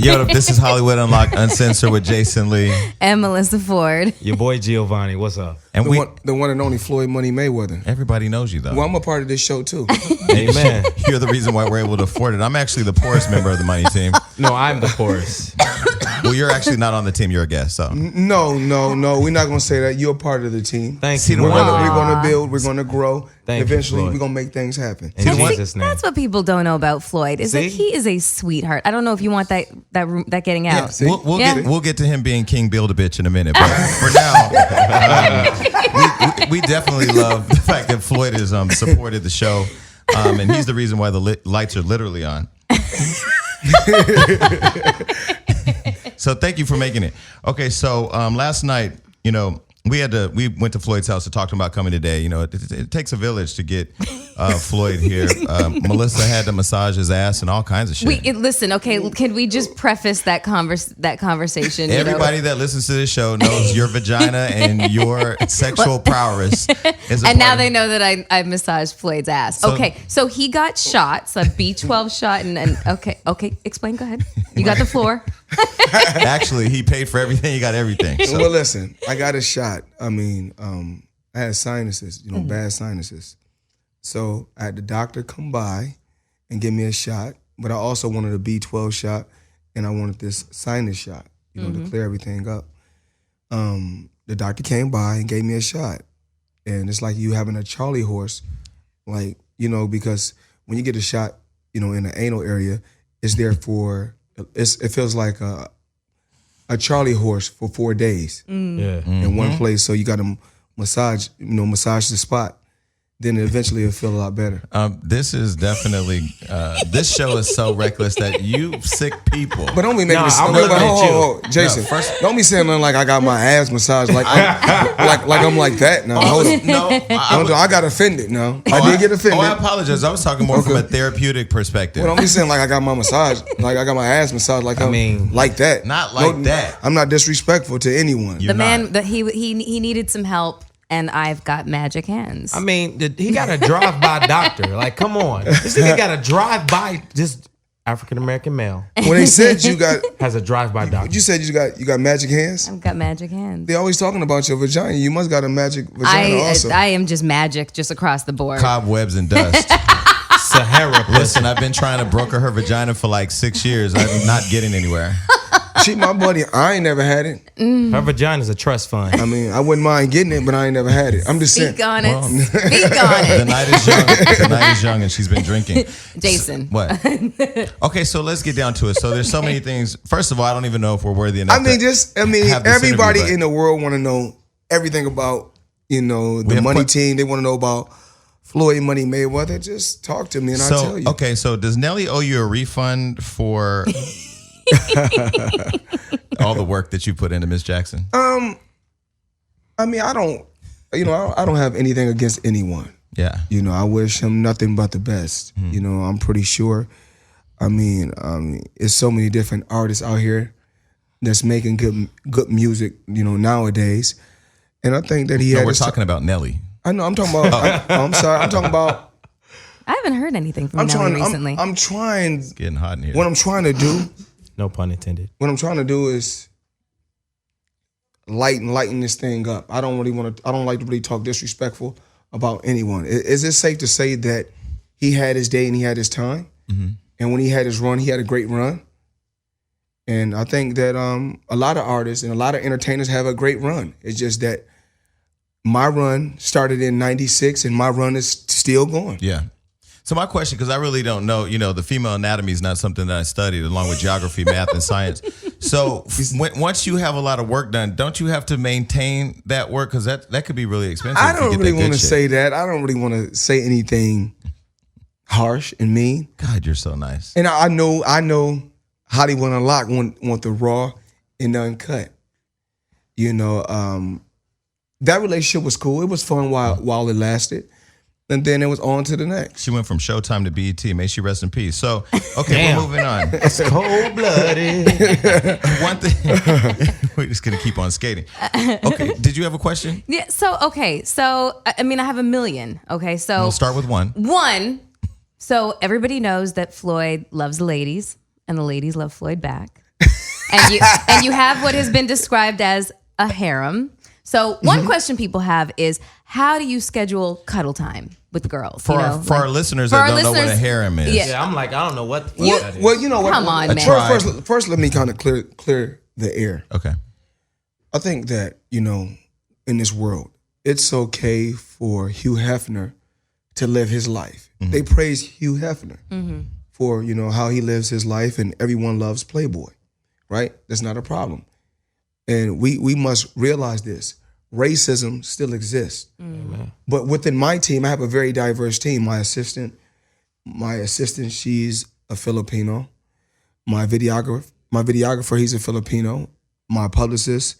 Yo, this is Hollywood Unlocked Uncensored with Jason Lee and Melissa Ford. Your boy Giovanni, what's up? And the one and only Floyd Money Mayweather. Everybody knows you, though. Well, I'm a part of this show, too. Amen. You're the reason why we're able to afford it. I'm actually the poorest member of the money team. No, I'm the poorest. Well, you're actually not on the team. You're a guest, so. No. We're not going to say that. You're a part of the team. Thank you. We're going to build. We're going to grow. Eventually, we're going to make things happen. In Jesus' name. That's what people don't know about Floyd. Is that he is a sweetheart. I don't know if you want that getting out. Yeah, we'll get to him being King Build-A-Bitch in a minute. But for now, we definitely love the fact that Floyd has supported the show. And he's the reason why the lights are literally on. So thank you for making it. Okay, so last night, we went to Floyd's house to talk to him about coming today. It takes a village to get Floyd here. Melissa had to massage his ass and all kinds of shit. Listen, okay, can we just preface that conversation? Everybody that listens to this show knows your vagina and your sexual prowess is a and now part they know that I massaged Floyd's ass. So he got shots, a B12 shot, and okay, explain, go ahead. You got the floor. Actually, he paid for everything. He got everything. So. Well, listen, I got a shot. I had sinuses, bad sinuses. So I had the doctor come by and give me a shot, but I also wanted a B12 shot, and I wanted this sinus shot, to clear everything up. The doctor came by and gave me a shot, and it's like you having a Charlie horse, because when you get a shot, in the anal area, it's there it feels like a Charlie horse for 4 days in one place. So you got to massage the spot. Then eventually it'll feel a lot better. This is definitely, this show is so reckless that you sick people. But don't be making Jason, don't be saying nothing like I got my ass massaged like I'm like that now. Hold on. No, I got offended now. I did get offended. I apologize. I was talking more from a therapeutic perspective. Well, don't be saying like I got my massage, like I got my ass massaged like like that. Not like that. I'm not disrespectful to anyone. He needed some help. And I've got magic hands. He got a drive-by doctor. Like, come on. This nigga got a drive-by, just African-American male. When they said you got... has a drive-by doctor. You said you got magic hands? I've got magic hands. They're always talking about your vagina. You must got a magic vagina also. I am just magic, just across the board. Cobwebs and dust. Sahara. Listen, I've been trying to broker her vagina for like 6 years. I'm not getting anywhere. She my buddy. I ain't never had it. Her vagina's a trust fund. I wouldn't mind getting it, but I ain't never had it. I'm just saying. Speak on it. Speak on it. The night is young. The night is young, and she's been drinking. Jason. What? Okay, so let's get down to it. So there's so many things. First of all, I don't even know if we're worthy enough. Everybody in the world want to know everything about the money team. They want to know about Floyd Money Mayweather. Just talk to me and I'll tell you. Okay, so does Nelly owe you a refund for all the work that you put into Miss Jackson? I don't have anything against anyone. Yeah. I wish him nothing but the best. I'm pretty sure. It's so many different artists out here that's making good music, nowadays. And I think that we're talking about Nelly. I know. I'm talking about. I'm sorry. I'm talking about. I haven't heard anything from Nelly recently. I'm trying. It's getting hot in here. What I'm trying to do. No pun intended. What I'm trying to do is lighten this thing up. I don't like to really talk disrespectful about anyone. Is it safe to say that he had his day and he had his time? Mm-hmm. And when he had his run, he had a great run. And I think that a lot of artists and a lot of entertainers have a great run. It's just that my run started in '96 and my run is still going. Yeah. So my question, because I really don't know, the female anatomy is not something that I studied along with geography, math, and science. So once you have a lot of work done, don't you have to maintain that work? Because that could be really expensive. I don't really want to say that. I don't really want to say anything harsh and mean. God, you're so nice. And I know Hollywood Unlocked want the raw and the uncut. That relationship was cool. It was fun while it lasted. And then it was on to the next. She went from Showtime to BET. May she rest in peace. So, okay, we're moving on. It's cold-blooded. One thing. We're just going to keep on skating. Okay, did you have a question? Yeah, so I have a million. Okay, so. We'll start with one. So everybody knows that Floyd loves the ladies, and the ladies love Floyd back. and you have what has been described as a harem. So one question people have is, how do you schedule cuddle time with girls? For our listeners that don't know what a harem is. Yeah. Yeah, I'm like, I don't know what the You- fuck that is. Well, you know what? Come on, man. First, let me kind of clear the air. Okay. I think that, in this world, it's okay for Hugh Hefner to live his life. They praise Hugh Hefner for, how he lives his life, and everyone loves Playboy, right? That's not a problem. And we must realize this. Racism still exists. But within my team, I have a very diverse team. My assistant, she's a Filipino. My videographer, he's a Filipino. My publicist,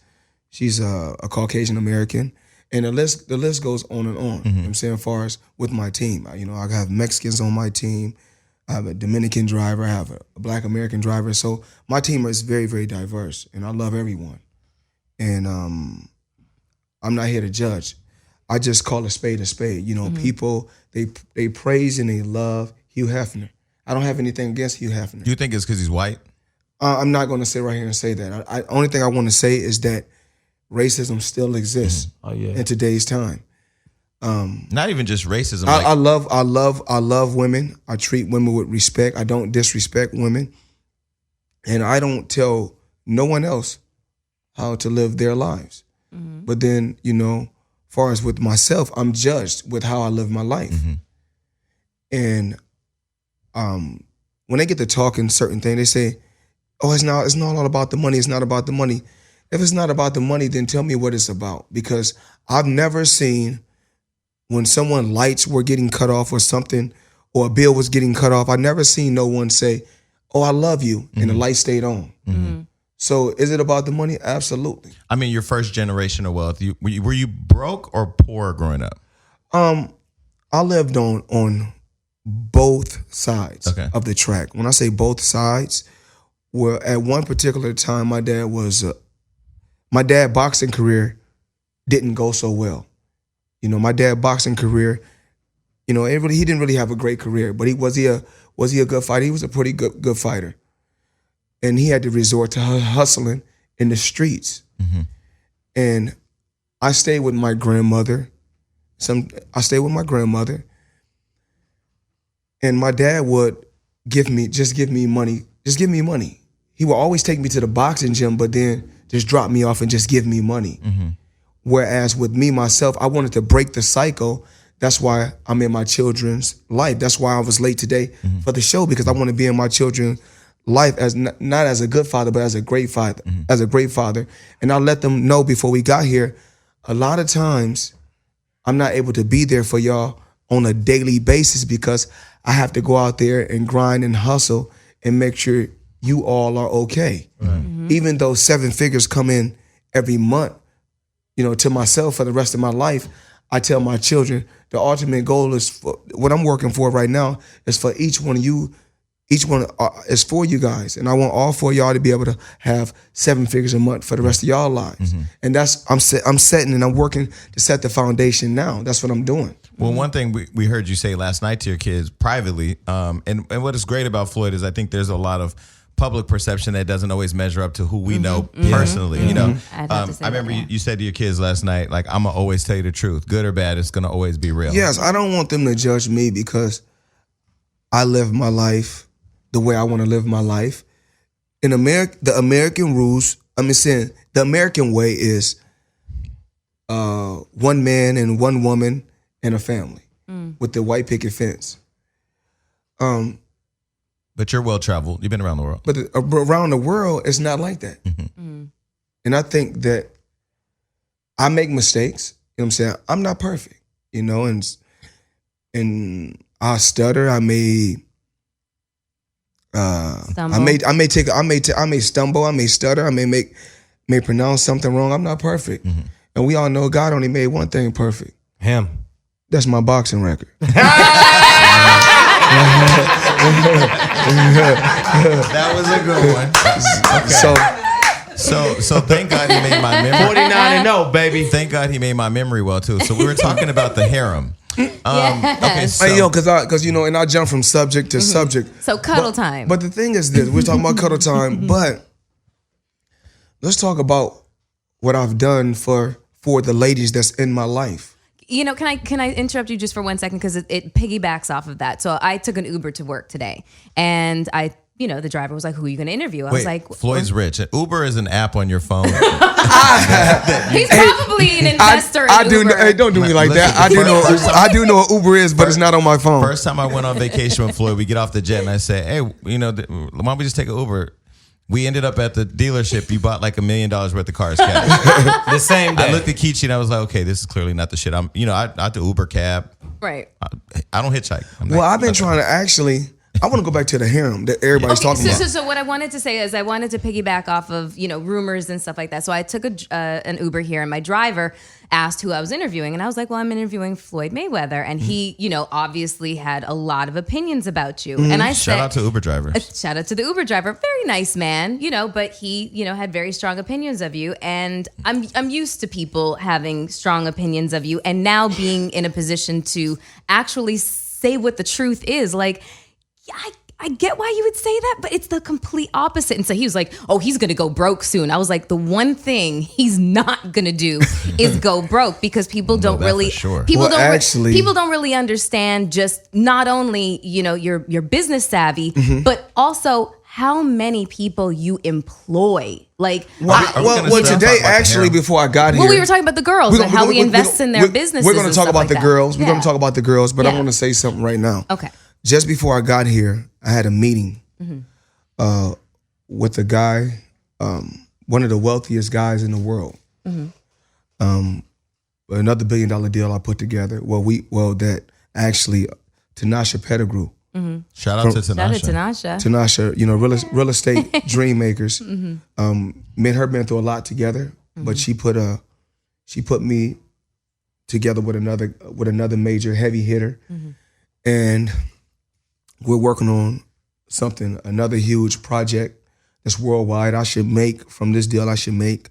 she's a Caucasian American. And the list goes on and on. You know what I'm saying, as far as with my team. I have Mexicans on my team. I have a Dominican driver. I have a Black American driver. So my team is very, very diverse, and I love everyone. And I'm not here to judge. I just call a spade a spade. People, they praise and they love Hugh Hefner. I don't have anything against Hugh Hefner. Do you think it's because he's white? I'm not going to sit right here and say that. Only thing I want to say is that racism still exists in today's time. Not even just racism. I love women. I treat women with respect. I don't disrespect women, and I don't tell no one else how to live their lives. But then, as far as with myself, I'm judged with how I live my life. And when they get to talking certain things, they say, "Oh, it's not all about the money. It's not about the money." If it's not about the money, then tell me what it's about. Because I've never seen when someone lights were getting cut off or something, or a bill was getting cut off, I never seen no one say, "Oh, I love you," and the light stayed on. So is it about the money? Absolutely. I mean, your first generation of wealth, were you broke or poor growing up? I lived on both sides of the track. When I say both sides, well, at one particular time, my dad boxing career didn't go so well. My dad boxing career, he didn't really have a great career, but was he a good fighter? He was a pretty good fighter. And he had to resort to hustling in the streets. And I stayed with my grandmother. And my dad would give me money. He would always take me to the boxing gym, but then just drop me off and just give me money. Whereas with me, myself, I wanted to break the cycle. That's why I'm in my children's life. That's why I was late today for the show, because I want to be in my children's life as not as a good father, but as a great father, And I let them know before we got here, a lot of times I'm not able to be there for y'all on a daily basis because I have to go out there and grind and hustle and make sure you all are okay. Even though 7 figures come in every month, to myself for the rest of my life, I tell my children the ultimate goal is for what I'm working for right now is for each one of you. Each one is for you guys, and I want all 4 of y'all to be able to have 7 figures a month for the rest of y'all lives. And that's I'm setting and I'm working to set the foundation now. That's what I'm doing. Well, one thing we heard you say last night to your kids privately, and what is great about Floyd is I think there's a lot of public perception that doesn't always measure up to who we know personally. I remember you said to your kids last night, like, I'm gonna always tell you the truth, good or bad, it's gonna always be real. Yes, I don't want them to judge me because I live my life the way I want to live my life. In America, the American rules, the American way is 1 man and 1 woman and a family with the white picket fence. But you're well traveled. You've been around the world. But around the world, it's not like that. And I think that I make mistakes. You know what I'm saying? I'm not perfect, and I stutter. I may stumble. I may stutter. I may pronounce something wrong. I'm not perfect. And we all know God only made one thing perfect. Him. That's my boxing record. That was a good one. Okay. So thank God he made my memory. 49-0, baby. Thank God he made my memory well too. So we were talking about the harem. Okay, so and I jump from subject to subject. So cuddle time. But the thing is this: we're talking about cuddle time, but let's talk about what I've done for the ladies that's in my life. You know, can I interrupt you just for 1 second, because it piggybacks off of that. So I took an Uber to work today, and the driver was like, "Who are you going to interview?" I was like, Floyd's rich. Uber is an app on your phone. He's probably an investor in Uber. Hey, don't do me like that. I do know what Uber is, but it's not on my phone. First time I went on vacation with Floyd, we get off the jet and I say, "Hey, why don't we just take an Uber?" We ended up at the dealership. You bought like $1 million worth of cars. The same day. I looked at Keechi and I was like, okay, this is clearly not the shit. I do Uber cab. Right. I don't hitchhike. I've been trying to I want to go back to the harem that everybody's talking about. So what I wanted to say is I wanted to piggyback off of, rumors and stuff like that. So I took an Uber here, and my driver asked who I was interviewing. And I was like, well, I'm interviewing Floyd Mayweather. And he, obviously had a lot of opinions about you. And I said, shout out to Uber driver. Shout out to the Uber driver. Very nice man, but he, had very strong opinions of you. And I'm used to people having strong opinions of you, and now being in a position to actually say what the truth is. Like, I get why you would say that, but it's the complete opposite. And so he was like, oh, he's going to go broke soon. I was like, the one thing he's not going to do is go broke, because people don't really, sure. people don't really understand just not only, your business savvy, but also how many people you employ. Like, today, actually, before I got here. Well, we were talking about the girls and how we invest in their businesses. We're going to talk about the girls. We're Yeah. going to talk about the girls, but I want to say something right now. Okay. Just before I got here, I had a meeting with a guy, one of the wealthiest guys in the world. Another $1 billion deal I put together. That actually Tanasha Pettigrew. Shout out to Tanasha. Tanasha, real estate dream makers. Me and her been through a lot together, but she put me together with another major heavy hitter, and we're working on another huge project that's worldwide. From this deal, I should make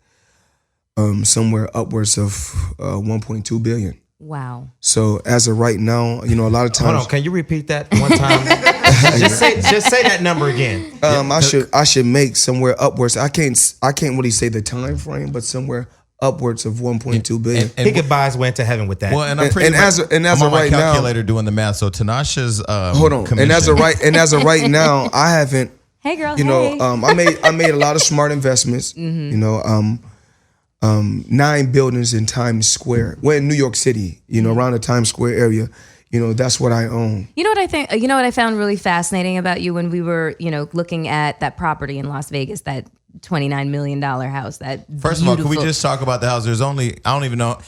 somewhere upwards of 1.2 billion. Wow. So as of right now, a lot of times. Hold on, can you repeat that one time? just say that number again. I should make somewhere upwards. I can't really say the time frame, but somewhere upwards of 1.2 billion. He could buy his way into heaven with that. Well, and I'm pretty as of right now, calculator doing the math. So Tanasha's hold on. commission. And as of right now, I haven't. Hey, girl. I made a lot of smart investments. 9 buildings in Times Square. We're in New York City. Around the Times Square area. That's what I own. You know what I think? You know what I found really fascinating about you when we were, looking at that property in Las Vegas, that $29 million house. First of all, can we just talk about the house? There's only, I don't even know.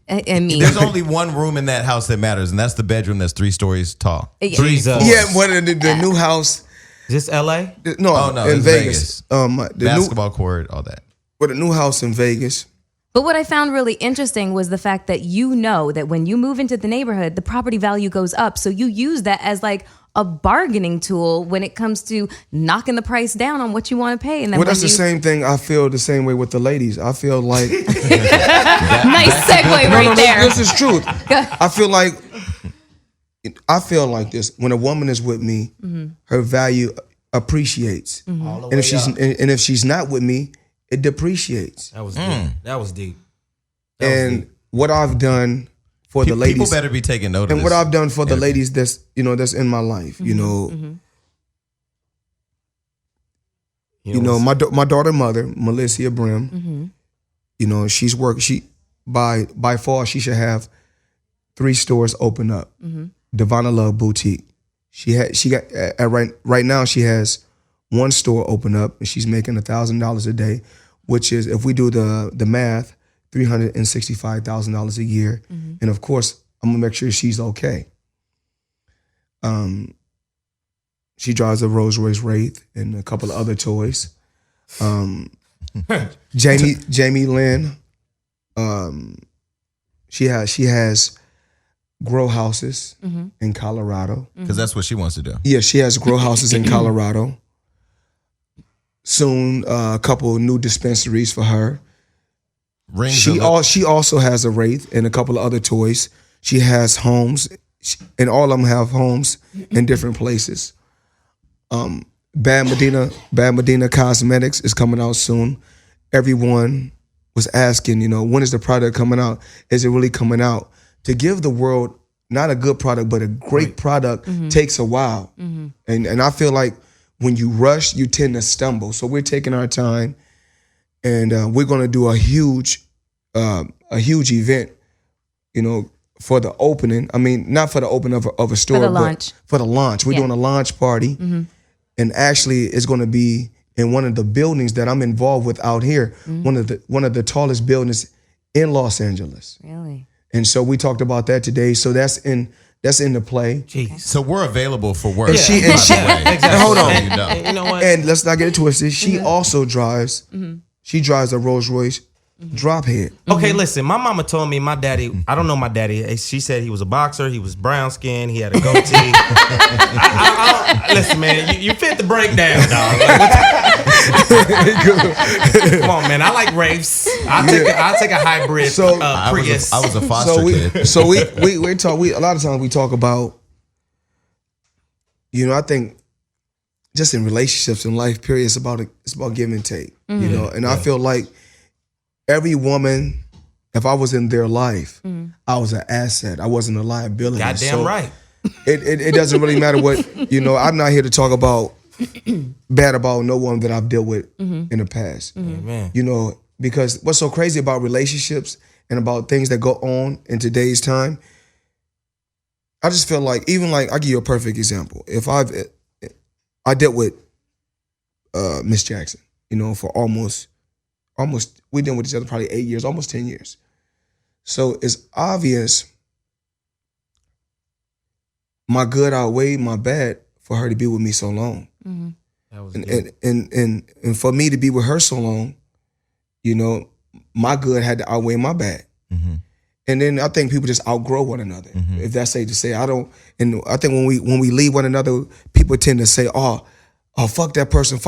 I mean, there's only one room in that house that matters, and that's the bedroom that's 3 stories tall. Jesus. Yeah, the new house. Is this LA? No, in Vegas. Basketball court, all that. With a new house in Vegas. But what I found really interesting was the fact that that when you move into the neighborhood, the property value goes up. So you use that as like a bargaining tool when it comes to knocking the price down on what you want to pay. And then that's the same thing. I feel the same way with the ladies. I feel like nice segue right there. This is truth. I feel like this. When a woman is with me, her value appreciates, and if she's not with me, it depreciates. That was deep. That was deep. What I've done for the ladies, people better be taking note of this. And what I've done for the ladies that's in my life, my daughter mother, Melissa Brim, she's worked. By far she should have 3 stores open up. Divana Love Boutique. Right now she has 1 store open up, and she's making $1,000 a day, which is, if we do the math, $365,000 a year. And of course, I'm gonna make sure she's okay. She drives a Rolls Royce Wraith and a couple of other toys. Jamie Lynn, she has grow houses in Colorado. Because that's what she wants to do. Yeah, she has grow houses in Colorado. Soon, a couple new dispensaries for her. She also has a Wraith and a couple of other toys. She has homes, and all of them have homes in different places. Bad Medina Cosmetics is coming out soon, everyone was asking, when is the product coming out? Is it really coming out? To give the world not a good product, but a great product takes a while. And I feel like when you rush, you tend to stumble. So we're taking our time, and we're going to do a huge event, for the opening. I mean, not for the opening of a store, For the launch. but for the launch. We're doing a launch party, and actually, it's going to be in one of the buildings that I'm involved with out here. One of the tallest buildings in Los Angeles. Really? And so we talked about that today. So that's in the play. Jeez. So we're available for work. And she- by the way. Exactly. Hold on. So you know. And you know what? And let's not get it twisted. She also drives. She drives a Rolls Royce drop head. Okay, listen. My mama told me my daddy. I don't know my daddy. She said he was a boxer. He was brown skinned. He had a goatee. Listen, man. You fit the breakdown, dog. Come on, man. I like Wraiths. I'll take a hybrid So- Prius. I was a foster kid. So we talk. A lot of times we talk about. I think just in relationships in life, period, it's about give and take. And I feel like every woman, if I was in their life, I was an asset. I wasn't a liability. Goddamn So right. It doesn't really matter what I'm not here to talk about bad about no one that I've dealt with in the past. Man. Because what's so crazy about relationships and about things that go on in today's time, I just feel like, I'll give you a perfect example. If I dealt with Miss Jackson, for almost we've been with each other probably 8 years, almost 10 years. So it's obvious my good outweighed my bad for her to be with me so long. That was And for me to be with her so long, my good had to outweigh my bad. And then I think people just outgrow one another. If that's safe to say. I think when we leave one another, people tend to say, oh, fuck that person.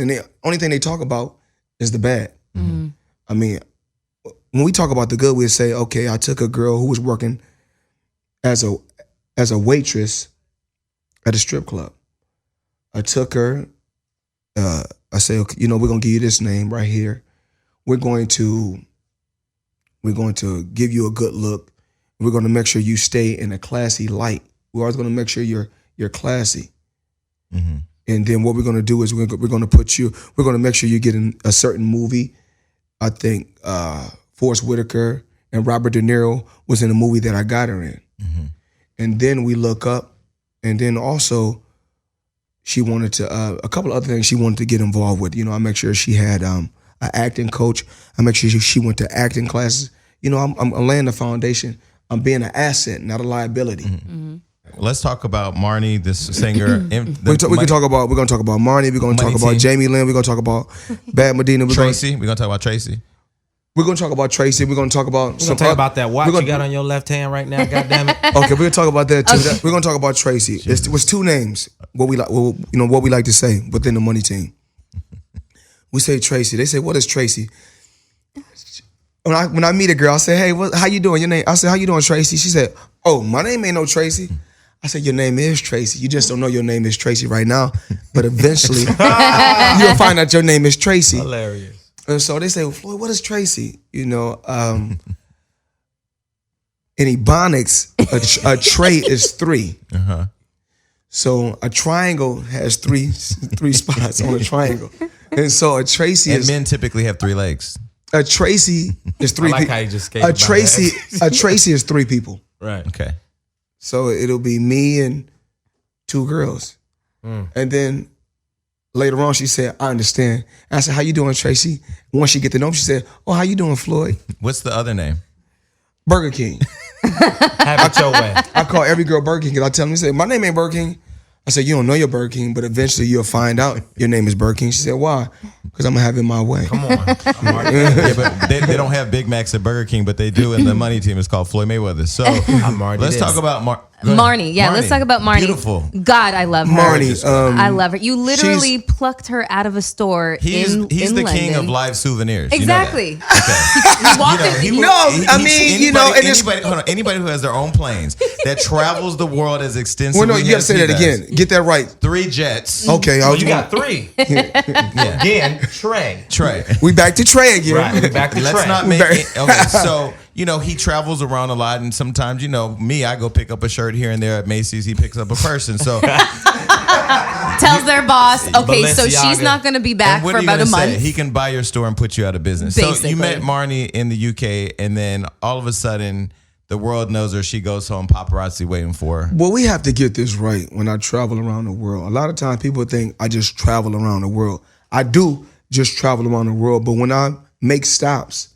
And the only thing they talk about is the bad. I mean, when we talk about the good, we say, okay, I took a girl who was working as a waitress at a strip club. I took her. I say, okay, we're gonna give you this name right here. We're going to give you a good look. We're going to make sure you stay in a classy light. We're always going to make sure you're classy. And then what we're going to do is we're going to make sure you get in a certain movie. I think Forrest Whitaker and Robert De Niro was in a movie that I got her in. And then we look up, and then also she wanted to, a couple other things she wanted to get involved with. I make sure she had an acting coach. I make sure she went to acting classes. I'm laying the foundation. I'm being an asset, not a liability. Let's talk about Marnie, this singer. We're going to talk about Marnie. We're going to talk about team. Jamie Lynn. We're going to talk about Bad Medina. Tracy. We're going to talk about Tracy. We're going to talk about Tracy. We're going to talk about We're gonna talk about that watch you got on your left hand right now. God damn it. Okay, we're gonna talk about that too. We're gonna talk about Tracy. It was two names. What we like to say within the money team. We say Tracy. They say, "What is Tracy?" When I meet a girl, I say, "Hey, how you doing? Your name?" I said, "How you doing, Tracy?" She said, "Oh, my name ain't no Tracy." I said, "Your name is Tracy. You just don't know your name is Tracy right now, but eventually you'll find out your name is Tracy." Hilarious. And so they say, well, "Floyd, what is Tracy?" In Ebonics, a tray is 3. So a triangle has three spots on a triangle, and so a Tracy And is men typically have 3 legs. a Tracy is 3 I like people. how you just escaped A by Tracy that. a Tracy is 3 people. Right. Okay. So it'll be me and 2 girls, and then later on she said, "I understand." And I said, "How you doing, Tracy?" Once she get to know me, she said, "Oh, how you doing, Floyd?" What's the other name? Burger King. Have it your way. I call every girl Burger King because I tell them, say, "My name ain't Burger King." I said, "You don't know your Burger King, but eventually you'll find out your name is Burger King." She said, "Why?" "Because I'm going to have it my way." Come on. I'm already- Yeah, but they don't have Big Macs at Burger King, but they do in the money team. It's called Floyd Mayweather. So I'm already let's there. talk about Marnie. Yeah, let's Marnie. talk about Marnie. Beautiful. God, I love her. Marnie, I love her. You literally plucked her out of a store He's in the London. king of live souvenirs. Exactly. You know that. He walked in. Anybody who has their own planes that travels the world as extensively. Well, no, you got to say that again. Get that right. 3 jets. Okay, You got 3. Again, Trey. We back to Trey again. Right, we back to Let's Trey. not make it. Okay, so he travels around a lot, and sometimes me, I go pick up a shirt here and there at Macy's. He picks up a person. So Tells their boss, okay, so she's Balenciaga. not going to be back what for are you about a gonna month. say? He can buy your store and put you out of business. So Basically. you met Marnie in the UK, and then all of a sudden, the world knows her. She goes home, paparazzi waiting for her. Well, we have to get this right when I travel around the world. A lot of times people think I just travel around the world. I do just travel around the world, but when I make stops,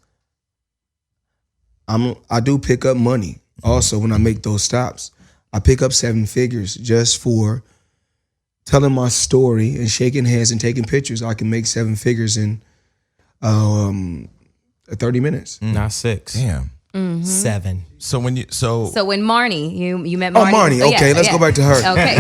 I do pick up money. Also, when I make those stops, I pick up 7 figures just for telling my story and shaking hands and taking pictures. I can make 7 figures in 30 minutes. Not 6. Damn. 7. So when you So when Marnie, you met Oh, Marnie. Marnie. Okay, let's go back to her. Okay.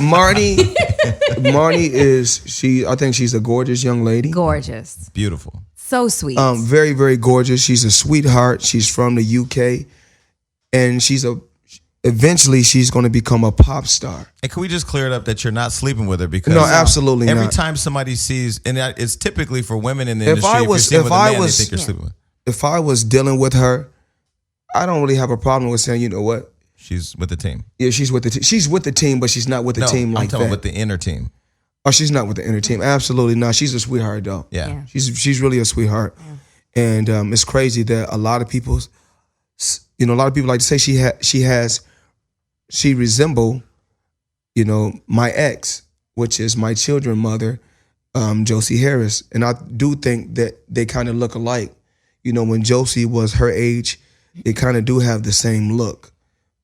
Marnie is I think she's a gorgeous young lady. Gorgeous. beautiful. So sweet. Very, very gorgeous. She's a sweetheart. She's from the UK, and eventually she's going to become a pop star. And can we just clear it up that you're not sleeping with her? Because No, absolutely every not. time somebody sees, and it's typically for women in the If industry, I if was- you're seeing if with a I man, was- they think you're sleeping with. If I was dealing with her, I don't really have a problem with saying, you know what? She's with the team. Yeah, she's with the team. She's with the team, but she's not with the No, team I'm like talking that. with the inner team. Oh, she's not with the inner team. Absolutely not. She's a sweetheart, though. Yeah. She's really a sweetheart, and it's crazy that a lot of people like to say she resemble, my ex, which is my children's mother, Josie Harris, and I do think that they kind of look alike. When Josie was her age, they kind of do have the same look,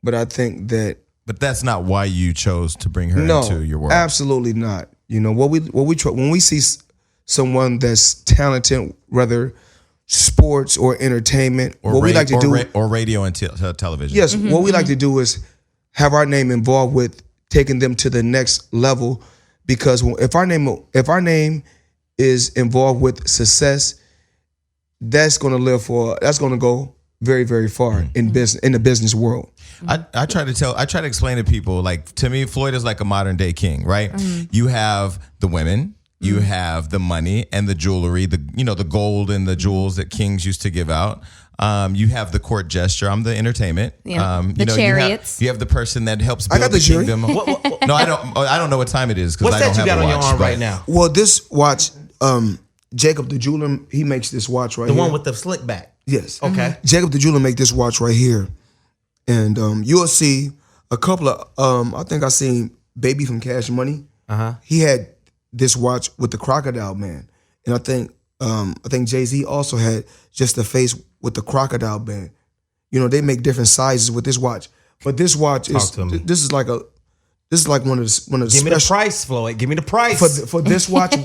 but I think that But that's not why you chose to bring her no, into your world. absolutely not. When we see someone that's talented, whether sports or entertainment, Or what we like to do, or radio and television. yes, what we like to do is have our name involved with taking them to the next level. Because if our name is involved with success, that's going to go very, very far in the business world. I try to explain to people, like, to me, Floyd is like a modern day king, right? You have the women, you have the money and the jewelry, the gold and the jewels that kings used to give out. You have the court gesture. I'm the entertainment. Yeah. The chariots. You have the person that helps build I got the jury. kingdom. No, I don't know what time it is because What's I don't that you have got a on watch. your arm but- right now? Well, this watch, Jacob the jeweler, he makes this watch right The here. one with the slick back. Yes. Okay. Jacob the jeweler make this watch right here, and you'll see a couple of I think I seen Baby from Cash Money. He had this watch with the crocodile man, and I think Jay-Z also had just the face with the crocodile band. They make different sizes with this watch, but this watch is to me. this is like one of the Give me the special price, Floyd. Give me the price. for this watch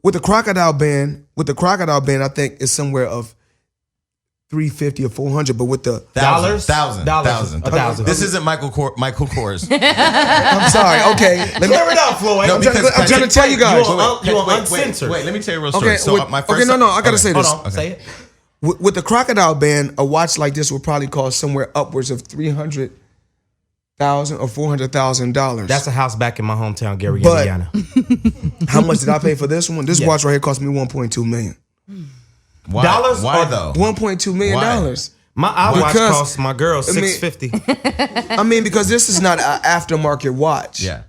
with the crocodile band. With the crocodile band, I think it's somewhere of $350 or $400, but with the Dollars? Thousand. $1,000. This isn't Michael Kors. I'm sorry. Okay, let me. Clear it up, Floyd. No, I'm because- I'm trying to tell you guys. You on Uncensored. Wait, let me tell you a real story. Okay, So my first. no, I gotta say Hold this. on. Say it. With the crocodile band, a watch like this would probably cost somewhere upwards of $300,000 or $400,000. That's a house back in my hometown, Gary, But- Indiana. How much did I pay for this one? This watch right here cost me $1.2 million. Why? Dollars Why or- though? $1.2 million. Why? My iWatch Because- cost my girl $650. I mean, because this is not an aftermarket watch. Yeah.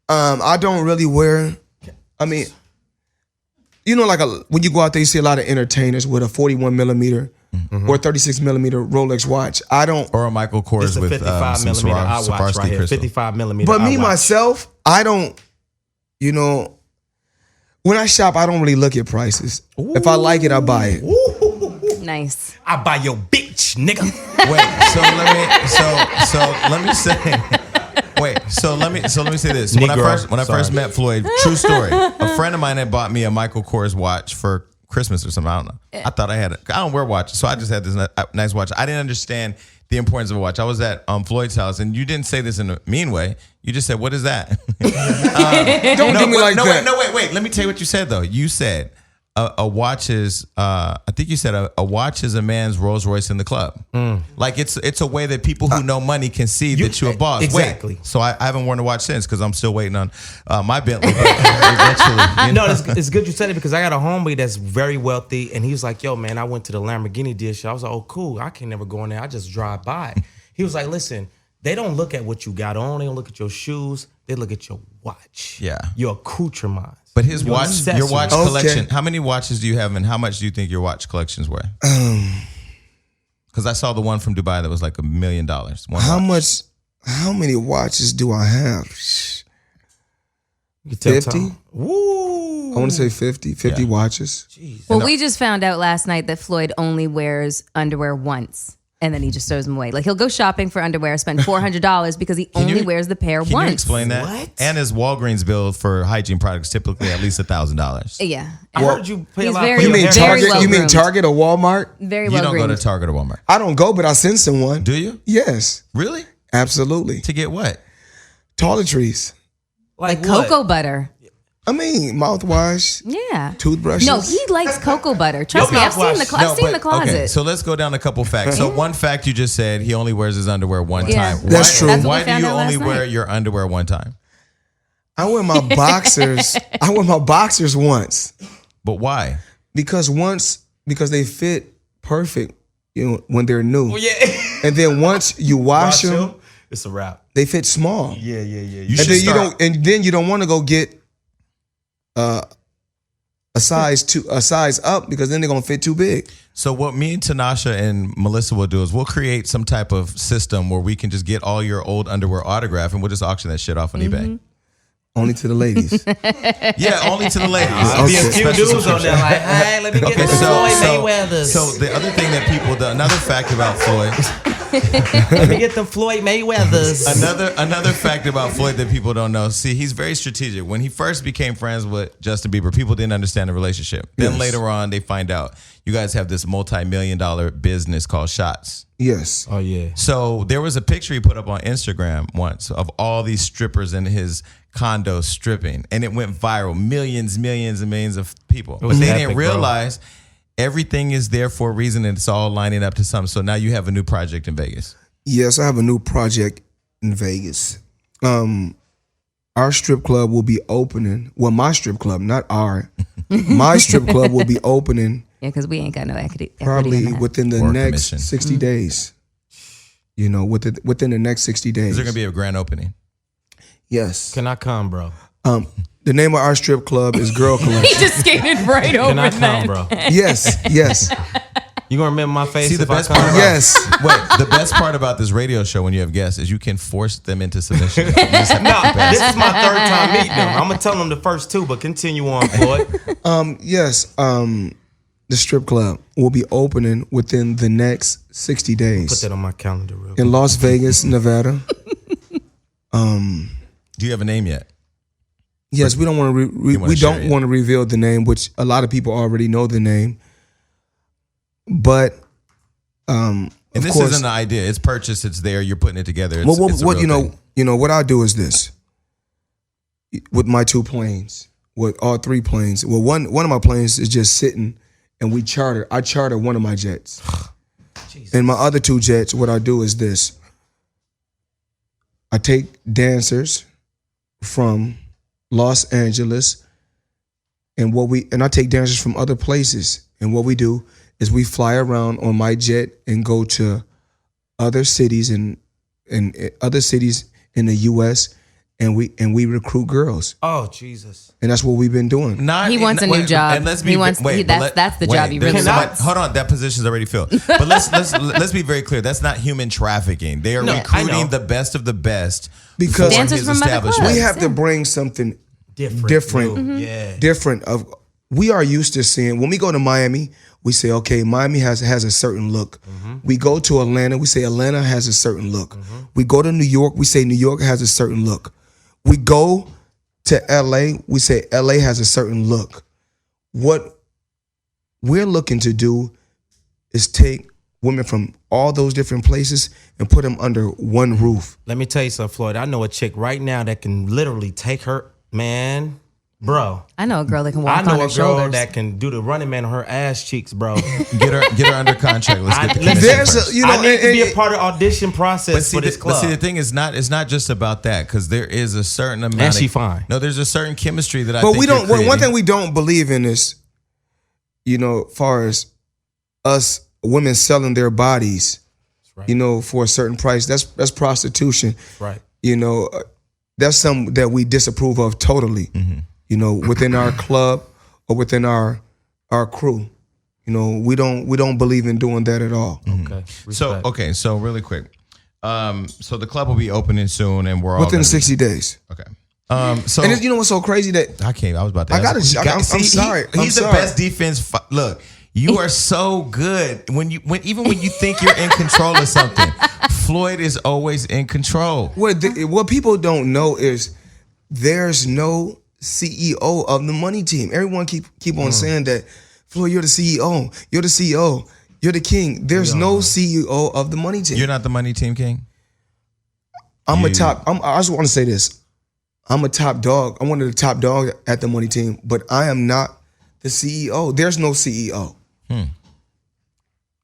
I don't really wear. I mean, like when you go out there, you see a lot of entertainers with a 41 millimeter or 36 millimeter Rolex watch. I don't. Or a Michael Kors It's a with 55 some millimeter Swarovski iWatch right here. crystal. 55 millimeter But me iWatch. myself, I don't. When I shop, I don't really look at prices. If I like it, I buy it. Nice. I buy your bitch, nigga. Wait, so let me say. Wait, so let me say this. When I Negro. first met Floyd, true story. A friend of mine had bought me a Michael Kors watch for Christmas or something. I don't know. I thought I don't wear watches, so I just had this nice watch. I didn't understand the importance of a watch. I was at Floyd's house, and you didn't say this in a mean way. You just said, "What is that?" Don't do me like that. Wait. Let me tell you what you said though. You said a watch is. I think you said a watch is a man's Rolls Royce in the club. Like it's a way that people who know money can see that you're a boss. Exactly. Wait, so I haven't worn a watch since because I'm still waiting on my Bentley. Eventually, No, it's good you said it because I got a homie that's very wealthy, and he was like, "Yo, man, I went to the Lamborghini dealership." I was like, "Oh, cool. I can never go in there. I just drive by." He was like, "Listen, they don't look at what you got on. They don't look at your shoes. They look at your watch. Yeah. Your accoutrement." But his watch, your watch Okay. collection. How many watches do you have, and how much do you think your watch collection's worth? Because I saw the one from Dubai that was like $1 million. How much? How many watches do I have? 50? Woo! I want to say 50 watches. Well, we just found out last night that Floyd only wears underwear once. And then he just throws them away. Like he'll go shopping for underwear, spend $400 because he only wears the pair Can once. you explain that? What? And his Walgreens bill for hygiene products typically at least $1,000. Yeah. I heard you pay a He's lot very- for You your mean hair. very Target? well You mean groomed. Target or Walmart? Very You well don't go to groomed. Target or Walmart. I don't go, but I send someone. Do you? Yes, Really? absolutely. To get what? Toiletries. Like what? cocoa butter. I mean, mouthwash, Yeah. toothbrushes. No, he likes cocoa butter. Trust me, I've seen the mouthwash. I've seen the closet. Okay, so let's go down a couple facts. So one fact you just said, he only wears his underwear one Yeah. time. That's Why- true. That's what Why we do found you out only last wear night. your underwear one time? I wear my boxers. I wear my boxers once But why? because they fit perfect. You know, when they're new, Yeah. and then once you wash them, It's a wrap. they fit small. Yeah. You And should then start. you don't want to go get a size up because then they're gonna fit too big. So what me and Tanasha and Melissa will do is we'll create some type of system where we can just get all your old underwear autographed and we'll just auction that shit off on eBay. Only to the ladies. Yeah, only to the ladies. I'll be a Okay. few Special dudes on there subscription. like, hey, let me get Okay, the Floyd Mayweathers. so the other thing that another fact about Floyd, Let me get the Floyd Mayweathers. another fact about Floyd that people don't know. See, he's very strategic. When he first became friends with Justin Bieber, people didn't understand the relationship. Then Yes. later on, they find out you guys have this multi-million-dollar business called Shots. Yes. Oh yeah. So there was a picture he put up on Instagram once of all these strippers in his condo stripping, and it went viral. Millions and millions of people. But was they epic, didn't bro. realize everything is there for a reason, and it's all lining up to something. So now you have a new project in Vegas. Yes, I have a new project in Vegas. Our strip club will be opening. Well, my strip club, not our. My strip club will be opening Yeah, because we ain't got no equity. probably in that. within the Or next commission. 60 days. You know, within the next 60 days. Is there going to be a grand opening? Yes. Can I come, bro? The name of our strip club is Girl He Collection. just skated right over Can I come, that. bro? Yes. You gonna remember my face? See, the if I best come? part about Yes. wait, the best part about this radio show when you have guests is you can force them into submission. You just have to No, keep asking. this is my third time meeting them. I'm gonna tell them the first two, but continue on, Floyd. Yes. The strip club will be opening within the next 60 Put days that on my calendar, real quick. in Las Vegas, Nevada. Do you have a name yet? Yes, we don't want to. wanna We share don't it. want to reveal the name, which a lot of people already know the name. But, And of this course, isn't an idea. It's purchased. It's there. You're putting it together. It's, what it's a real thing. what I do is this. With my two planes, with all three planes. Well, one of my planes is just sitting, and we charter. I charter one of my jets, and my other two jets. What I do is this. I take dancers from Los Angeles, and I take dancers from other places. And what we do is we fly around on my jet and go to other cities and other cities in the U.S. and we recruit girls, Oh Jesus! and that's what we've been doing. He wants a new job. And let's He wants- that's the job he there's really somebody- wants. Hold on, that position's already filled. But let's be very clear. That's not human trafficking. They are No, I know. recruiting the best of the best Because- for Dancers his from other establishment. clubs. We have to bring something Different. different. New. Yeah. different. Of we are used to seeing when we go to Miami, we say, okay, Miami has a certain look. We go to Atlanta, we say Atlanta has a certain look. We go to New York, we say New York has a certain look. We go to LA, we say LA has a certain look. What we're looking to do is take women from all those different places and put them under one roof. Let me tell you something, Floyd. I know a chick right now that can literally take her, man, bro. I know a girl that can walk I on know her a girl shoulders. that can do the running man on her ass cheeks, bro. Get her under contract. Let's get the Listen, commission There's first. a, you know, I need to be and- a part of the audition process for this club. But see, the thing is it's not just about that, because there is a certain amount. And she fine. No, there's a certain chemistry that I. But think we don't. you're One creating. thing we don't believe in is, you know, far as us women selling their bodies, right. you know, for a certain price. That's prostitution. Right. You know, that's something that we disapprove of totally. Mm-hmm. You know, within our club or within our crew. You know, we don't believe in doing that at all. Okay. Respect. So really quick. So the club will be opening soon, and we're all Within gonna 60 days. Okay. So And you know what's so crazy that I was about to. I ask. gotta- I'm sorry. I'm He's the sorry. best defense. Look, you are so good when you think you're in control of something. Floyd is always in control. what people don't know is there's no CEO of the money team. Everyone keep on saying that, Floyd, you're the CEO. You're the CEO. You're the king. There's no CEO of the money team. You're not the money team king. I just want to say this. I'm a top dog. I'm one of the top dogs at the money team, but I am not the CEO. There's no CEO.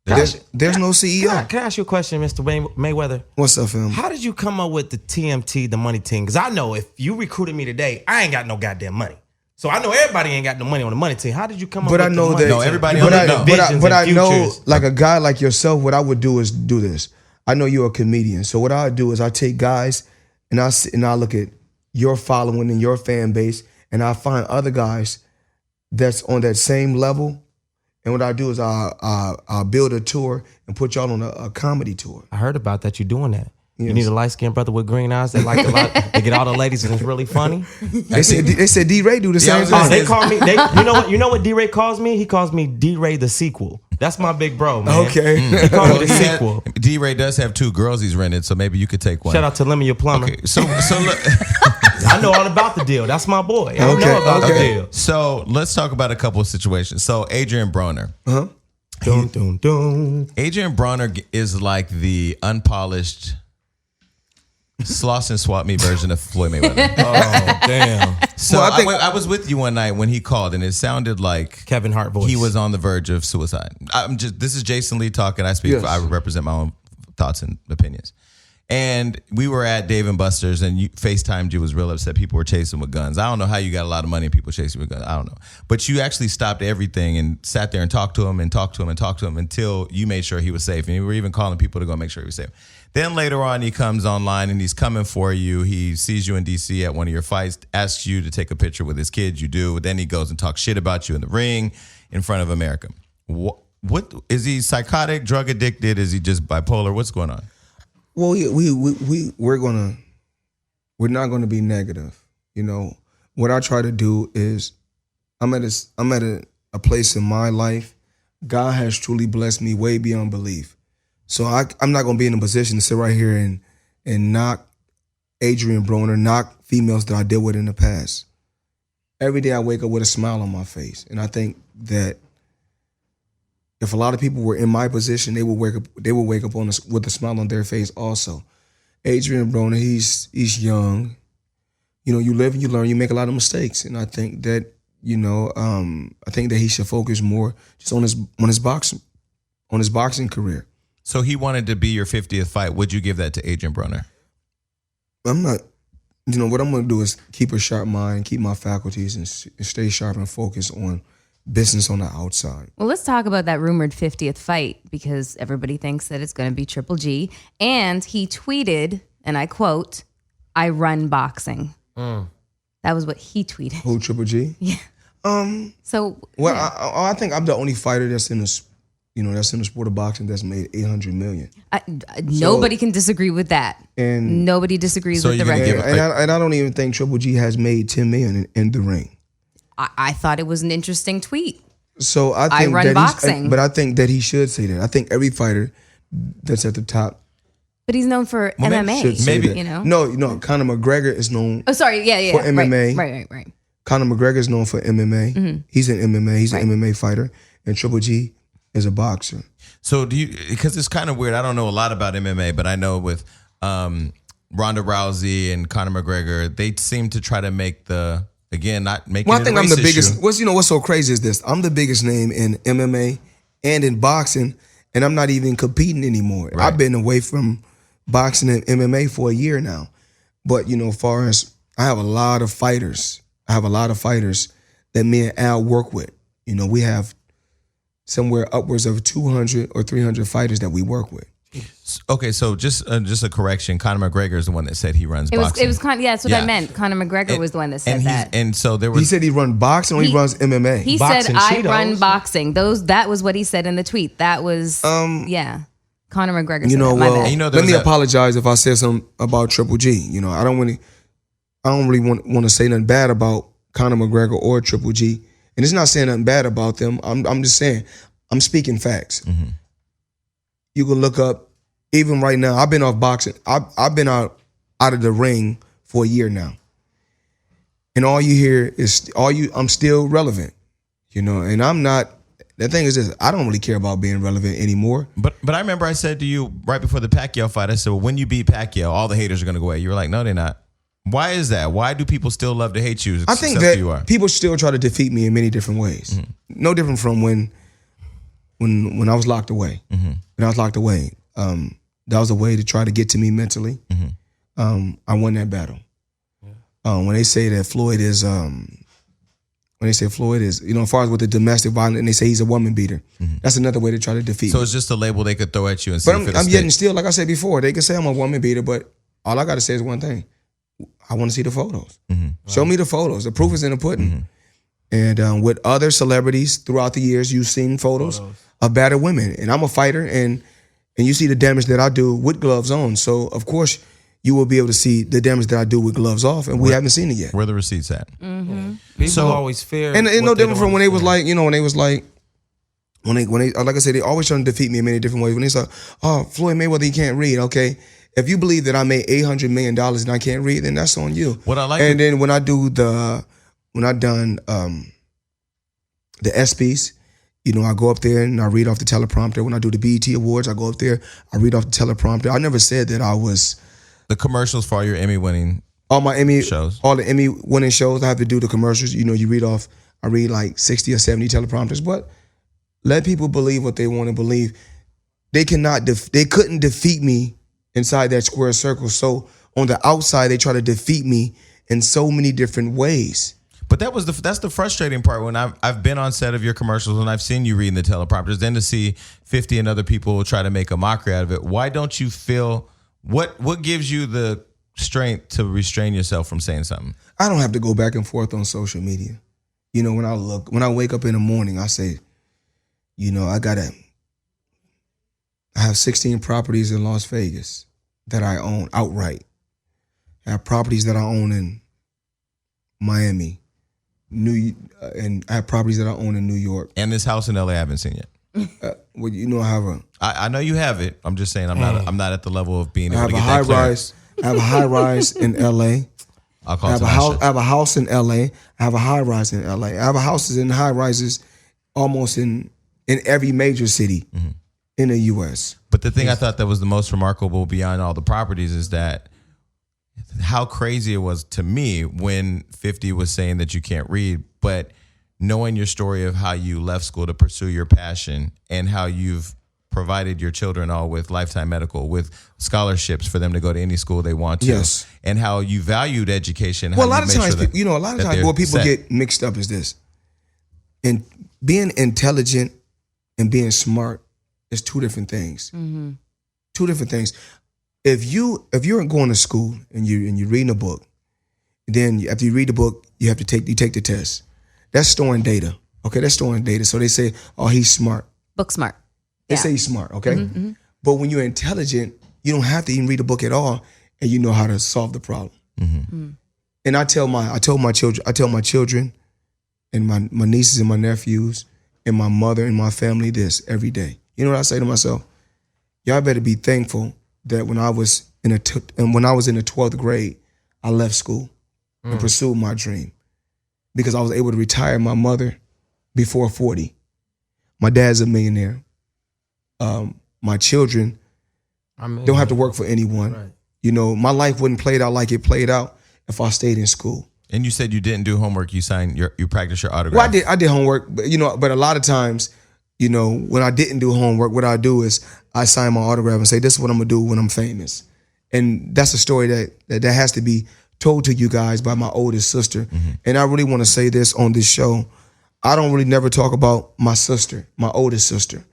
There's no CEO. Can I ask you a question, Mr. Mayweather? What's up, fam? How did you come up with the TMT, the money team? Because I know if you recruited me today, I ain't got no goddamn money. So I know everybody ain't got no money on the money team. How did you come up But with I know the money that. team? everybody You on got the- no. visions But and I know, futures. like a guy like yourself, what I would do is do this. I know you're a comedian, so what I do is I take guys and I look at your following and your fan base, and I find other guys that's on that same level. And what I do is I'll build a tour and put y'all on a comedy tour. I heard about that. You doing that. You Yes. need a light-skinned brother with green eyes that like a lot. They get all the ladies and it's really funny. They said D-Ray do the Yeah, I same was gonna thing. They call me. You know what D-Ray calls me? He calls me D-Ray the sequel. That's my big bro, man. Okay. He calls me the sequel. D-Ray does have 2 girls he's rented, so maybe you could take one. Shout out to Lemon, your plumber. Okay, so look. I know all about the deal. That's my boy. I know about the deal. So let's talk about a couple of situations. So Adrian Broner. Dun, dun, dun. Adrian Broner is like the unpolished Sloss and Swap Me version of Floyd Mayweather. Oh, damn. So Well, I think- I was with you one night when he called, and it sounded like Kevin Hart voice. he was on the verge of suicide. This is Jason Lee talking. I speak. Yes. I represent my own thoughts and opinions. And we were at Dave and Buster's, and you FaceTimed you, was real upset. People were chasing with guns. I don't know how you got a lot of money and people chasing with guns. I don't know. But you actually stopped everything and sat there and talked to him and talked to him and talked to him until you made sure he was safe. And you were even calling people to go make sure he was safe. Then later on, he comes online and he's coming for you. He sees you in D.C. at one of your fights, asks you to take a picture with his kids. You do. Then he goes and talks shit about you in the ring in front of America. What is he psychotic, drug addicted? Is he just bipolar? What's going on? Well, we're not gonna be negative. You know, what I try to do is I'm at a place in my life. God has truly blessed me way beyond belief. So I'm not gonna be in a position to sit right here and knock Adrian Broner, knock females that I dealt with in the past. Every day I wake up with a smile on my face, and I think that if a lot of people were in my position, they would wake up with a smile on their face also. Adrian Broner, he's young. You know, you live and you learn, you make a lot of mistakes. And I think that, you know, I think that he should focus more just on his boxing career. So he wanted to be your 50th fight. Would you give that to Adrian Broner? I'm not, you know, what I'm gonna do is keep a sharp mind, keep my faculties and stay sharp and focus on business on the outside. Well, let's talk about that rumored 50th fight because everybody thinks that it's going to be Triple G. And he tweeted, and I quote, "I run boxing." That was what he tweeted. Who, Triple G? Yeah. So, Well, yeah. I think I'm the only fighter that's in the sport of boxing that's made $800 million. Nobody can disagree with that. And Nobody disagrees So with the you're gonna record. give and I don't even think Triple G has made $10 million in the ring. I thought it was an interesting tweet. So I think run that boxing. but I think that he should say that. I think every fighter that's at the top But he's known for MMA. should say Maybe- that. you know? No, Conor McGregor is known. Oh, sorry. Yeah. For MMA. Right. Conor McGregor is known for MMA. Mm-hmm. He's an MMA. He's an MMA fighter, and Triple G is a boxer. So do you? Because it's kind of weird. I don't know a lot about MMA, but I know with Ronda Rousey and Conor McGregor, they seem to try to make not making. Well, I it think a I'm race the biggest. issue. What's so crazy is this: I'm the biggest name in MMA and in boxing, and I'm not even competing anymore. Right. I've been away from boxing and MMA for a year now. But as far as I have a lot of fighters. I have a lot of fighters that me and Al work with. We have somewhere upwards of 200 or 300 fighters that we work with. Okay, so just a correction. Conor McGregor is the one that said he runs boxing. It was that's what I meant. Conor McGregor was the one that said that. And so there was. He said he run boxing or he runs MMA. He Boxing said, Cheetos. I run boxing. That was what he said in the tweet. That was, Conor McGregor said that. My bad. Let me apologize if I said something about Triple G. I don't really want to say nothing bad about Conor McGregor or Triple G. And it's not saying nothing bad about them. I'm just saying, I'm speaking facts. Mm-hmm. You can look up, even right now, I've been off boxing. I've been out of the ring for a year now. And all you hear is, I'm still relevant. And I'm not, the thing is this, I don't really care about being relevant anymore. But I remember I said to you right before the Pacquiao fight, I said, well, when you beat Pacquiao, all the haters are going to go away. You were like, no, they're not. Why is that? Why do people still love to hate you? I think that people still try to defeat me in many different ways. Mm-hmm. No different from when I was locked away. Mm-hmm. When I was locked away, that was a way to try to get to me mentally. Mm-hmm. I won that battle. Yeah. When they say that Floyd is, as far as with the domestic violence, and they say he's a woman beater, that's another way to try to defeat me. So it's just a label they could throw at you and see if it'll I'm stick. getting still, like I said before, they can say I'm a woman beater, but all I got to say is one thing. I want to see the photos. Mm-hmm. Show me the photos. The proof is in the pudding. Mm-hmm. And with other celebrities throughout the years, you've seen photos of battered women. And I'm a fighter, and you see the damage that I do with gloves on. So, of course, you will be able to see the damage that I do with gloves off, and we haven't seen it yet. Where the receipts at? Mm-hmm. People always fear. And it's no different from when they was like, when they, like I said, they always trying to defeat me in many different ways. When they say, oh, Floyd Mayweather, he can't read, okay. If you believe that I made $800 million and I can't read, then that's on you. What I like, and then when I done the ESPYs, I go up there and I read off the teleprompter. When I do the BET Awards, I go up there, I read off the teleprompter. I never said that I was the commercials for all your Emmy-winning all my Emmy shows. All the Emmy-winning shows, I have to do the commercials. You read off. I read like 60 or 70 teleprompters, but let people believe what they want to believe. They couldn't defeat me inside that square circle. So on the outside, they try to defeat me in so many different ways. But that's the frustrating part when I've been on set of your commercials and I've seen you reading the teleprompters. Then to see 50 and other people try to make a mockery out of it. Why don't you feel what gives you the strength to restrain yourself from saying something? I don't have to go back and forth on social media. When I wake up in the morning, I say, I have 16 properties in Las Vegas that I own outright. I have properties that I own in Miami, and I have properties that I own in New York. And this house in LA I haven't seen yet. I have I know you have it. I'm just saying I'm not at the level of being able to get that clearance. I have a high rise in LA. I'll call I have a house in LA. I have a high rise in LA. I have houses and high rises almost in every major city in the US. But the thing I thought that was the most remarkable beyond all the properties is that how crazy it was to me when 50 was saying that you can't read, but knowing your story of how you left school to pursue your passion and how you've provided your children all with lifetime medical, with scholarships for them to go to any school they want to. Yes. And how you valued education. Well, a lot of times what people get mixed up is this. And being intelligent and being smart is two different things. Mm-hmm. Two different things. If you're going to school and you're reading a book, then after you read the book, you take the test. That's storing data. Okay, that's storing data. So they say, oh, he's smart. Book smart. They say he's smart, okay? Mm-hmm. But when you're intelligent, you don't have to even read the book at all, and you know how to solve the problem. Mm-hmm. Mm-hmm. And I tell my children and my nieces and my nephews and my mother and my family this every day. You know what I say to myself? Y'all better be thankful that when I was in the 12th grade, I left school and pursued my dream because I was able to retire my mother before 40. My dad's a millionaire. my children don't have to work for anyone. Right. You know, my life wouldn't played out like it played out if I stayed in school. And you said you didn't do homework. You signed you practiced your autograph. Well, I did homework, but but a lot of times, when I didn't do homework, what I do is I sign my autograph and say, this is what I'm gonna do when I'm famous. And that's a story that has to be told to you guys by my oldest sister. And I really want to say this on this show. I don't really never talk about my sister, my oldest sister.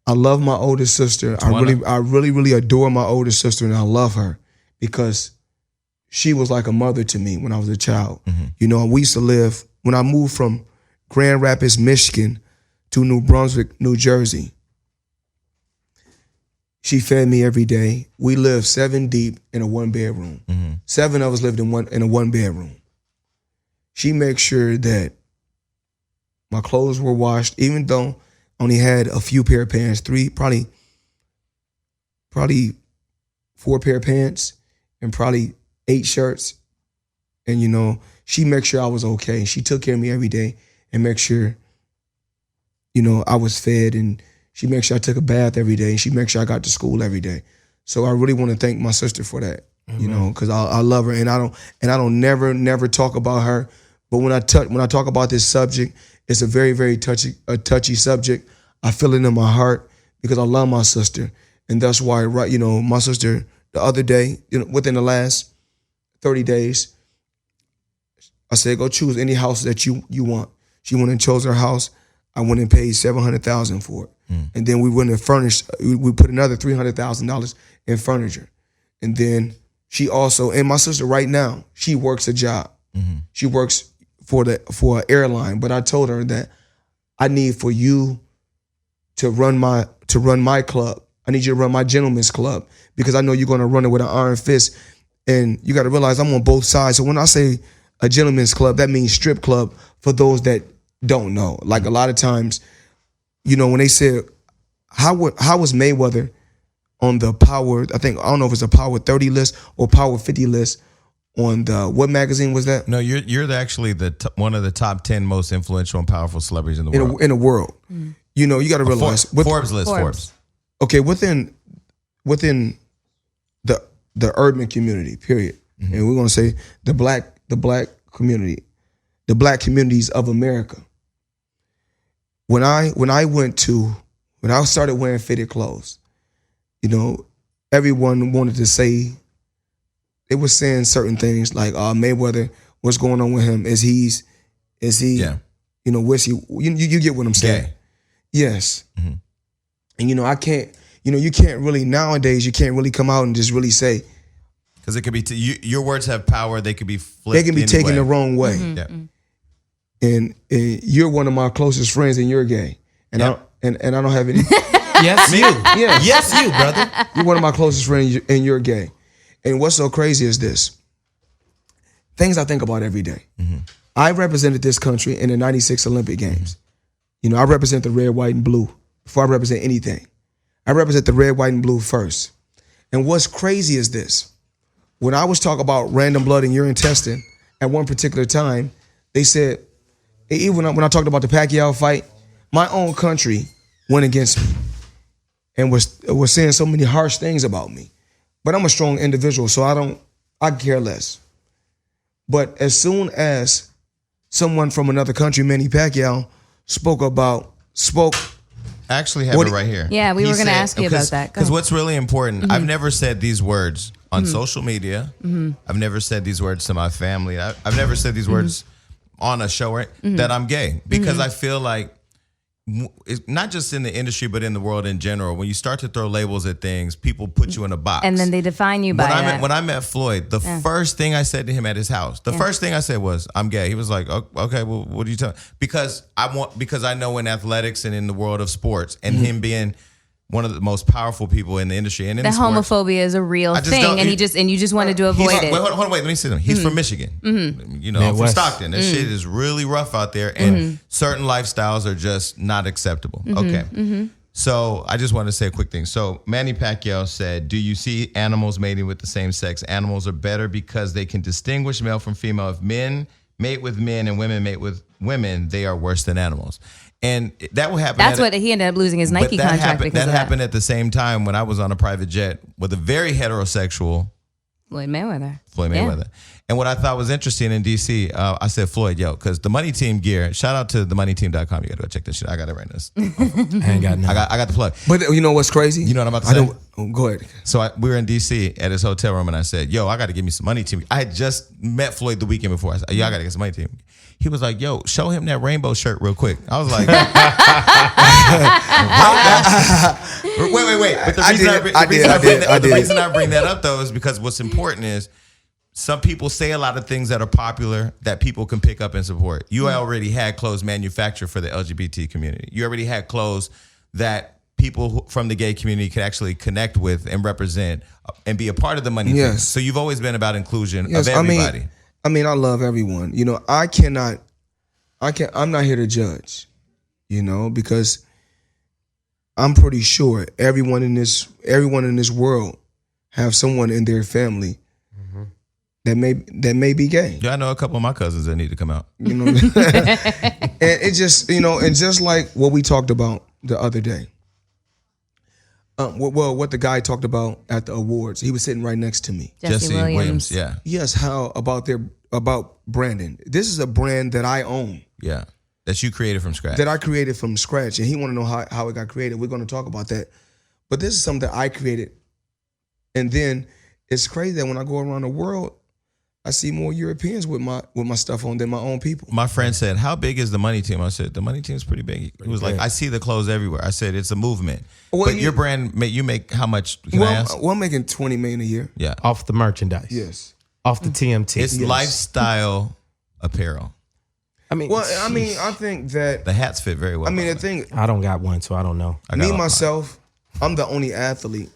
I love my oldest sister. I really adore my oldest sister, and I love her because she was like a mother to me when I was a child. We used to live, when I moved from Grand Rapids, Michigan to New Brunswick, New Jersey, she fed me every day. We lived 7 deep in a 1-bedroom. 7 of us lived in a 1-bedroom. She made sure that my clothes were washed, even though I only had a few pair of pants, probably 4 pair of pants and probably 8 shirts. And, she made sure I was okay. She took care of me every day and make sure, I was fed, and she made sure I took a bath every day, and she made sure I got to school every day. So I really want to thank my sister for that, because I love her, and I don't never talk about her. But when I talk about this subject, it's a very, very touchy subject. I feel it in my heart because I love my sister, and that's why, my sister the other day, within the last 30 days, I said, go choose any house that you want. She went and chose her house. I went and paid $700,000 for it. And then we went and furnished, we put another $300,000 in furniture. And then she also, and my sister right now, she works a job. She works for an airline. But I told her that I need for you to run my club. I need you to run my gentleman's club because I know you're going to run it with an iron fist. And you got to realize I'm on both sides. So when I say a gentleman's club, that means strip club for those that don't know. Like a lot of times, when they said, how was Mayweather on the Power, I don't know if it's a Power 30 list or Power 50 list on the, what magazine was that? No, you're actually one of the top 10 most influential and powerful celebrities in the world. In the world. You got to realize. Forbes list. Forbes. Okay, within the urban community, period. And we're going to say the black community, the black communities of America. When I started wearing fitted clothes, everyone wanted to say, they were saying certain things like, Mayweather, what's going on with him? Is he, yeah. where's he, you get what I'm saying? Gay. Yes. And I can't, you can't really, nowadays, you can't really come out and just really say. Because it could be, your words have power, they could be flipped. They can be taken the wrong way. Yeah. And you're one of my closest friends, and you're gay, and I don't have any. Yes, you. Yeah. Yes, you, brother. You're one of my closest friends, and you're gay. And what's so crazy is this: things I think about every day. I represented this country in the '96 Olympic Games. I represent the red, white, and blue before I represent anything. I represent the red, white, and blue first. And what's crazy is this: when I was talking about random blood in your intestine at one particular time, they said. Even when I talked about the Pacquiao fight, my own country went against me and was saying so many harsh things about me. But I'm a strong individual, so I care less. But as soon as someone from another country, Manny Pacquiao, spoke. I actually have it right here. Yeah, we were going to ask you about that. Because what's really important, I've never said these words on social media. I've never said these words to my family. I've never said these words on a show that I'm gay, because I feel like it's not just in the industry but in the world in general, when you start to throw labels at things, people put you in a box and then they define you by that. When I met Floyd, the first thing I said to him at his house, first thing I said was, I'm gay. He was like, okay, well, what are you telling? Because I know in athletics and in the world of sports, and him being one of the most powerful people in the industry and in the sports, homophobia is a real thing, and you just wanted to avoid it. Wait, let me see him. He's from Michigan. I'm from Stockton. This shit is really rough out there, and certain lifestyles are just not acceptable. Okay. So I just want to say a quick thing. So Manny Pacquiao said, do you see animals mating with the same sex? Animals are better because they can distinguish male from female. If men mate with men and women mate with women, they are worse than animals. And that will happen. That's what he ended up losing his Nike contract happened, because that of that. happened at the same time when I was on a private jet with a very heterosexual Floyd Mayweather. Yeah. And what I thought was interesting in DC, I said, Floyd, yo, because the Money Team gear, shout out to themoneyteam.com. You got to go check this shit. I got it right now. I ain't got nothing. I got the plug. But you know what's crazy? You know what I'm about to say? Go ahead. So we were in DC at his hotel room, and I said, yo, I got to give me some Money Team. I had just met Floyd the weekend before. I said, yo, I got to get some Money Team. He was like, yo, show him that rainbow shirt real quick. I was like, wait. But the reason I bring that up, though, is because what's important is some people say a lot of things that are popular that people can pick up and support. You already had clothes manufactured for the LGBT community. You already had clothes that people from the gay community could actually connect with and represent and be a part of the money thing. So you've always been about inclusion of everybody. I mean, I love everyone. You know, I'm not here to judge, you know, because I'm pretty sure everyone in this world have someone in their family that may be gay. Yeah, I know a couple of my cousins that need to come out. You know, and it just, you know, and just like what we talked about the other day. What the guy talked about at the awards, he was sitting right next to me. Jesse Williams. Yeah. Yes, how about Brandon? This is a brand that I own. Yeah. That you created from scratch. That I created from scratch, and he want to know how it got created. We're going to talk about that. But this is something that I created. And then it's crazy that when I go around the world, I see more Europeans with my stuff on than my own people. My friend said, how big is the Money Team? I said, the Money Team is pretty big. He was like, I see the clothes everywhere. I said, it's a movement. Well, but your brand, you make how much? Can I ask? Well, I'm making $20 million a year. Yeah. Off the merchandise. Yes. Off the TMT. It's lifestyle apparel. I mean, I think that the hats fit very well. I mean, the thing. I don't got one, so I don't know. Myself, I'm the only athlete,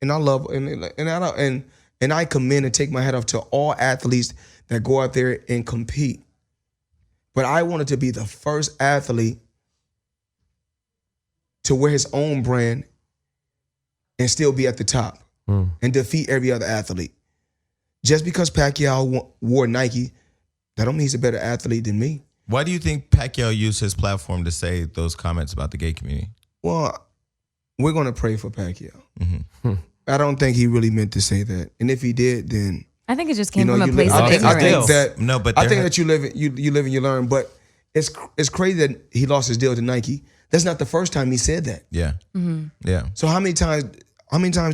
and I love and I commend and take my hat off to all athletes that go out there and compete. But I wanted to be the first athlete to wear his own brand and still be at the top and defeat every other athlete. Just because Pacquiao wore Nike, that don't mean he's a better athlete than me. Why do you think Pacquiao used his platform to say those comments about the gay community? Well, we're going to pray for Pacquiao. I don't think he really meant to say that. And if he did, then I think it just came from a place of ignorance. I think that you live and you learn. But it's crazy that he lost his deal to Nike. That's not the first time he said that. Yeah. Yeah. So how many times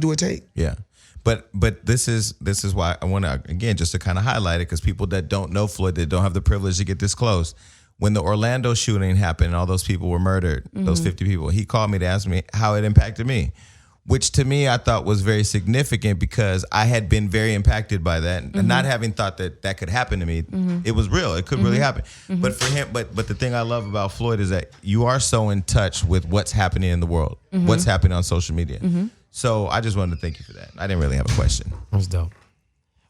do it take? Yeah. But this is why I want to, again, just to kind of highlight it, because people that don't know Floyd, that don't have the privilege to get this close. When the Orlando shooting happened and all those people were murdered, those 50 people, he called me to ask me how it impacted me, which to me I thought was very significant because I had been very impacted by that, and not having thought that could happen to me. It was real. It could really happen. But for him, but the thing I love about Floyd is that you are so in touch with what's happening in the world, what's happening on social media. So I just wanted to thank you for that. I didn't really have a question. That's dope.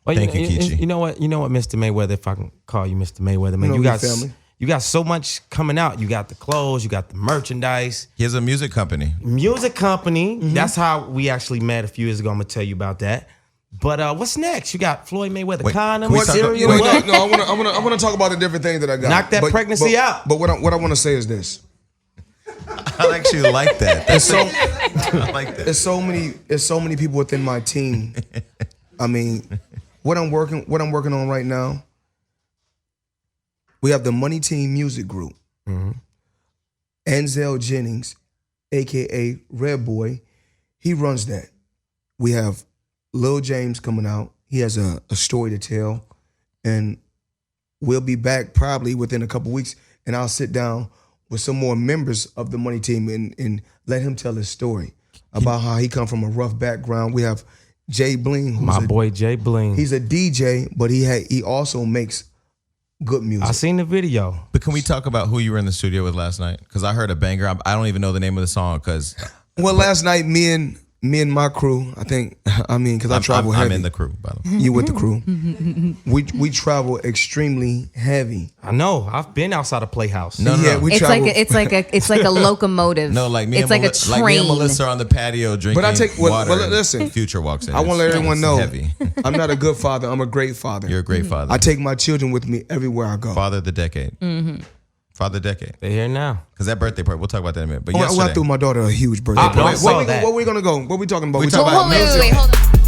Well, Thank you, Kichi. You know what, Mr. Mayweather, if I can call you Mr. Mayweather, man, you got so much coming out. You got the clothes, you got the merchandise. He has a music company. That's how we actually met a few years ago. I'm gonna tell you about that. But what's next? You got Floyd Mayweather condoms, cereal. I want to talk about the different things that I got. Knock that pregnancy out. But what I want to say is this. I actually like that. I like that. There's so many people within my team. I mean, what I'm working on right now. We have the Money Team Music Group. Ansel Jennings, aka Red Boy, he runs that. We have Lil James coming out. He has a story to tell, and we'll be back probably within a couple weeks. And I'll sit down with some more members of the Money Team and let him tell his story about how he come from a rough background. We have Jay Bling, my boy Jay Bling. He's a DJ, but he also makes good music. I seen the video. But can we talk about who you were in the studio with last night? Because I heard a banger. I don't even know the name of the song. Well, last night me and my crew, because I travel heavy. I'm in the crew, by the way. You with the crew. We travel extremely heavy. I know. I've been outside of Playhouse. No. It's like a locomotive. No, like me. It's and like a train. Like me and Melissa are on the patio drinking. But I take water. Well, listen. Future walks in. I want to let everyone know. Heavy. I'm not a good father. I'm a great father. You're a great father. I take my children with me everywhere I go. Father of the decade. Father Decade. They're here now. Because that birthday party, we'll talk about that in a minute. But I yesterday, threw my daughter a huge birthday I party. saw Where that. we gonna go? What we talking about? We We talking talking about Wait, hold on.